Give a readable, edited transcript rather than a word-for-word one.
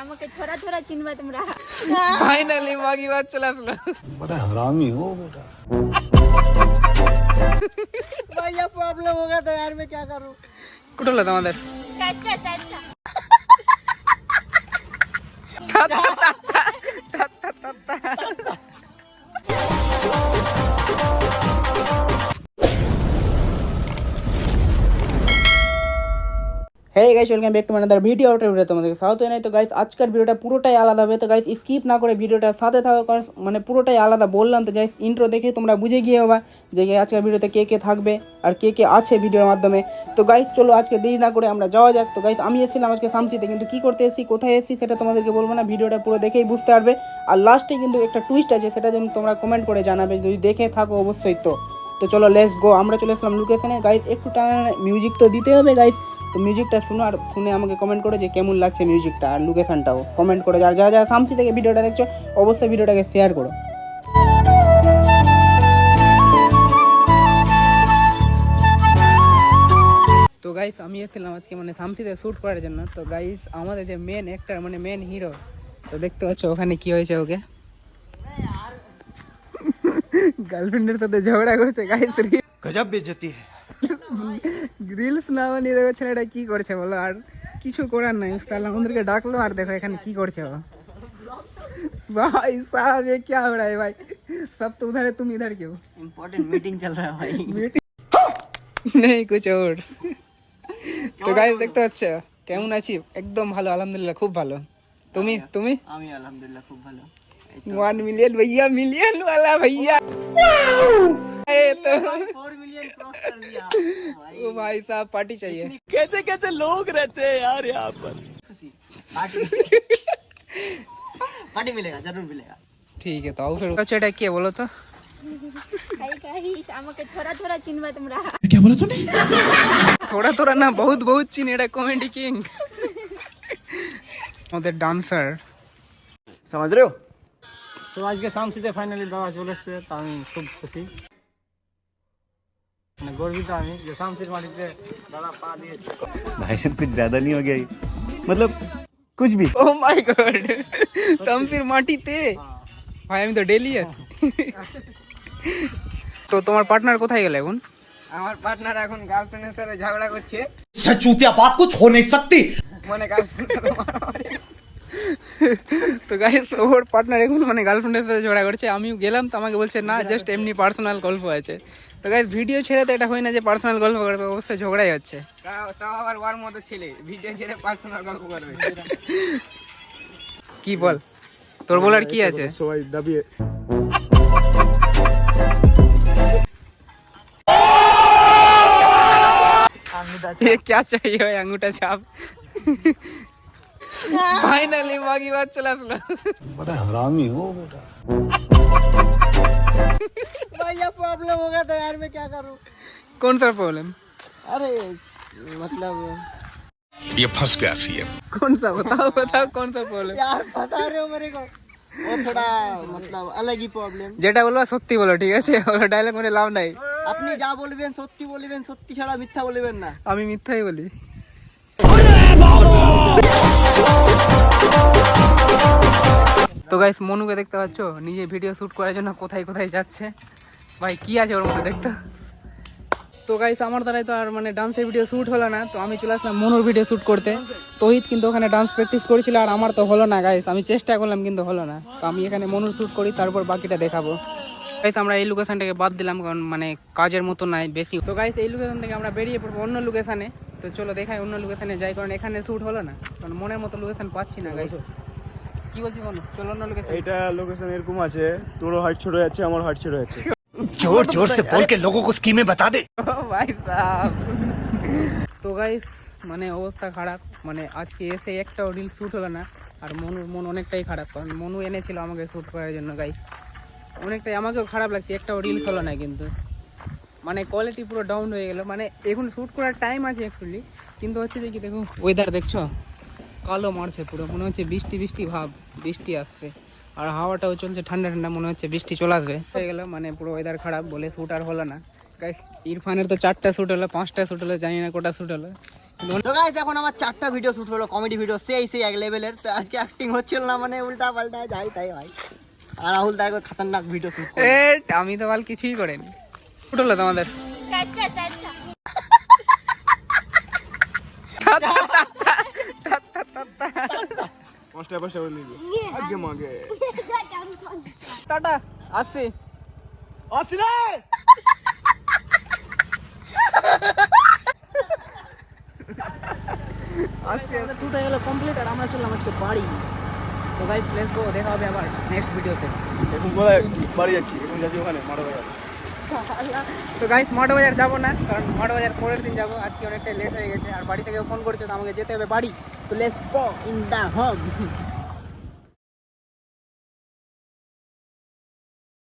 আমাকে थोड़ा थोड़ा चिन्हबा তোমরা ফাইনালি মাগি বাদ চলে আসলো। बड़ा हरामी हो बेटा। भैया प्रॉब्लम हो गया था यार, मैं क्या करूं। কুটো হলো তোমাদের চাচা চাচা hey guys, welcome back to another video. তোমাদেরকে স্বাগত জানাই। তো গাইস আজকের ভিডিওটা পুরোটাই আলাদা হবে, তো গাইস স্কিপ না করে ভিডিওটার সাথে থাকো, কারণ মানে পুরোটাই আলাদা বললাম। তো গাইস ইন্ট্রো দেখে তোমরা বুঝে গিয়ে হবা যে আজকের ভিডিওতে কে কে থাকবে আর কে কে আছে ভিডিওর মাধ্যমে। তো গাইস চলো আজকে দেরি না করে আমরা যাওয়া যাক। তো গাইস আমি এসেছিলাম আজকে শামসিতে, কিন্তু কী করতে এসেছি কোথায় এসেছি সেটা তোমাদেরকে বলবো না, ভিডিওটা পুরো দেখেই বুঝতে পারবে। আর লাস্টে কিন্তু একটা টুইস্ট আছে, সেটা যেন তোমরা কমেন্ট করে জানাবে, যদি দেখে থাকো অবশ্যই। তো চলো লেটস গো, আমরা চলে এসেছিলাম লোকেশনে। গাইস একটু মিউজিক তো দিতে হবে গাইস, তো মিউজিকটা শুনো আর শুনে আমাকে কমেন্ট করো যে কেমন লাগছে মিউজিকটা আর লোকেশনটাও কমেন্ট করে। যারা যারা যারা শামসি থেকে ভিডিওটা দেখছো অবশ্যই ভিডিওটাকে শেয়ার করো। তো গাইস আমি এসেছিলাম আজকে মানে শামসিতে শ্যুট করার জন্য। তো গাইস আমাদের যে মেন অ্যাক্টর মানে মেন হিরো, তো দেখতে পাচ্ছ ওখানে কি হয়েছে, ওকে গার্লফ্রেন্ডের সাথে ঝগড়া করেছে গাইস। गजब बेइज्जती है। রিলস না বানিয়ে দেখো ছেলেটা কি করছে বলো, আর কিছু করার নাই, তাহলে আমাদেরকে ডাকলো আর দেখো এখানে কি করছে ও। भाई साहब ये क्या हो रहा है भाई, सब तो उधर है तुम इधर क्यों? इम्पोर्टेंट मीटिंग चल रहा है भाई। नहीं कुछ और। তো গাইস দেখতে পাচ্ছ কেমন আছি, একদম ভালো আলহামদুলিল্লাহ, খুব ভালো। তুমি তুমি আমি আলহামদুলিল্লাহ খুব ভালো। 1 মিলিয়ন भैया, मिलियन वाला भैया। तो 4 मिलियन क्रॉस कर दिया ओ भाई साहब पार्टी चाहिए। कैसे कैसे लोग रहते हैं यार यहाँ पर। खुशी पार्टी मिलेगा, जरूर मिलेगा। ठीक है तो आओ फिर। अच्छा এটা কি বলো তো? হাই গাইস আমাকে थोड़ा थोड़ा চিনবা তোমরা क्या बोला तूने? थोड़ा थोड़ा ना बहुत बहुत চিনি, এটা কমেডি কিং আমাদের ডান্সার। समझ रहे हो? তো আজকে শামসিতে ফাইনালি দাওয়া চলে এসেছে, তো আমি খুব খুশি, মানে গর্বিত আমি যে শামসির মাটিতে দাদা পা দিয়েছে। भाई साहब कुछ ज्यादा नहीं हो गया ये? मतलब कुछ भी। ও মাই গড, শামসির মাটিতে ভাই আমি তো ডেলি আছি। তো তোমার পার্টনার কোথায় গেল এখন? আমার পার্টনার এখন গার্লফ্রেন্ডের সাথে ঝগড়া করছে। सचूतिया बात कुछ हो नहीं सकती। মানে গার্লফ্রেন্ডের সাথে মারামারি। তো গাইস ওর পার্টনার এখন মানে গার্লফ্রেন্ডের সাথে ঝগড়া করছে। আমিও গেলাম, তো আমাকে বলছে না জাস্ট এমনি পার্সোনাল গল্প আছে। তো গাইস ভিডিও ছেড়ে তো এটা হয় না যে পার্সোনাল গল্প করবে, অবশ্যই ঝগড়াই হচ্ছে। তাও আবার ওর মতো ছেলে ভিডিও ছেড়ে পার্সোনাল গল্প করবে, কি বল তোর বলার কি আছে? সবাই দাবিয়ে ये क्या चाहिए भाई अंगूठा छाप। फाइनली मागी बात चला असला। बड़ा हरामी हो बेटा। भैया प्रॉब्लम हो गया था यार, मैं क्या करूं। कौन सा प्रॉब्लम? अरे मतलब ये फंस गया सीएम। कौन सा बताओ बताओ कौन सा प्रॉब्लम? यार फंसा रहे हो मेरे को, वो थोड़ा मतलब अलग ही प्रॉब्लम। যেটা বলবা সত্যি বলো, ঠিক আছে? ওরা ডায়লগ মানে লাভ নাই। আপনি যা বলবেন সত্যি বলবেন, সত্যি ছাড়া মিথ্যা বলবেন না। আমি মিথ্যাই বলি। তো গাইস মনুকে দেখতে পাচ্ছ নিজে ভিডিও শুট করার জন্য কোথায় কোথায় যাচ্ছে, ভাই কি আছে ওর মধ্যে দেখতো। তো গাইস আমার দ্বারাই তো আর মানে ডান্সের ভিডিও শ্যুট হলো না, তো আমি চলে আসলাম মনুর ভিডিও শ্যুট করতে। তহিদ কিন্তু ওখানে ডান্স প্র্যাকটিস করেছিল আর আমার তো হলো না গাইস, আমি চেষ্টা করলাম কিন্তু হলো না। তো আমি এখানে মনুর শ্যুট করি, তারপর বাকিটা দেখাবো। গাইস আমরা এই লোকেশনটাকে বাদ দিলাম, কারণ মানে কাজের মতো নাই বেশি। তো গাইস এই লোকেশন থেকে আমরা বেরিয়ে পড়বো অন্য লোকেশনে। তো চলো দেখাই অন্য লোকেশনে যাই, কারণ এখানে শ্যুট হলো না, কারণ মনের মতো লোকেশন পাচ্ছি না গাইস। কি বলছি মনু, চলো অন্য লোকেশন। এইটা লোকেশন এরকম আছে, তোরও হাইট ছোট যাচ্ছে, আমার হাইট ছোট যাচ্ছে। जोर जोर से बोल के लोगों को स्कीमें बता दे। ভাই সাহেব। তো গাইস মানে অবস্থা খারাপ, মানে আজকে এসে একটাও রিল শ্যুট হলো না। আর মনুর মন অনেকটাই খারাপ, কারণ মনু এনেছিল আমাকে শ্যুট করার জন্য গাইস। অনেকটাই আমাকেও খারাপ লাগছে, একটাও রিলস হলো না, কিন্তু মানে কোয়ালিটি পুরো ডাউন হয়ে গেল। মানে এখন শ্যুট করার টাইম আছে অ্যাকচুয়ালি, কিন্তু হচ্ছে যে কি দেখো ওয়েদার দেখছো কালো মারছে পুরো, মনে হচ্ছে বৃষ্টি বৃষ্টি ভাব, বৃষ্টি আসছে। আর হাওয়াটাও চলছে ঠান্ডা ঠান্ডা, মনে হচ্ছে বৃষ্টি চলে আসবে। হয়ে গেল মানে পুরো ওয়েদার খারাপ বলে শ্যুট আর হলো না গাইস। ইরফানের তো 4টা শ্যুট হলো, 5টা শ্যুট হলো, জানি না কটা শ্যুট হলো, তো গাইস এখন আমার 4টা ভিডিও শুট হলো, কমেডি ভিডিও, সেই এক লেভেলের। তো আজকে অ্যাক্টিং হচ্ছিল না, মানে উল্টা পাল্টা যাই তাই ভাই। আর রাহুল দা একবার খতরনাক ভিডিও শুট করে। আমি তো বল কিছুই করিনি। শুট হলো তোমাদের? পাঁচটা বলে নিবি আগে মাগে টাটা, আসছি। আসি রে। আজকে শুট হয়ে গেল কমপ্লিট, আর আমরা চললাম আজকে বাড়ি। তো গাইস লেটস গো, দেখা হবে আবার নেক্সট ভিডিওতে। এখন কোথায় বাড়ি যাচ্ছি? এখন যাচ্ছি ওখানে মাঠে বাজার। তো গাইস মাঠে বাজার যাবো না, কারণ মাঠে বাজার পরের দিন যাবো। আজকে অনেকটা লেট হয়ে গেছে, আর বাড়ি থেকে ফোন করেছে, তো আমাকে যেতে হবে বাড়ি। তো let's go in the home.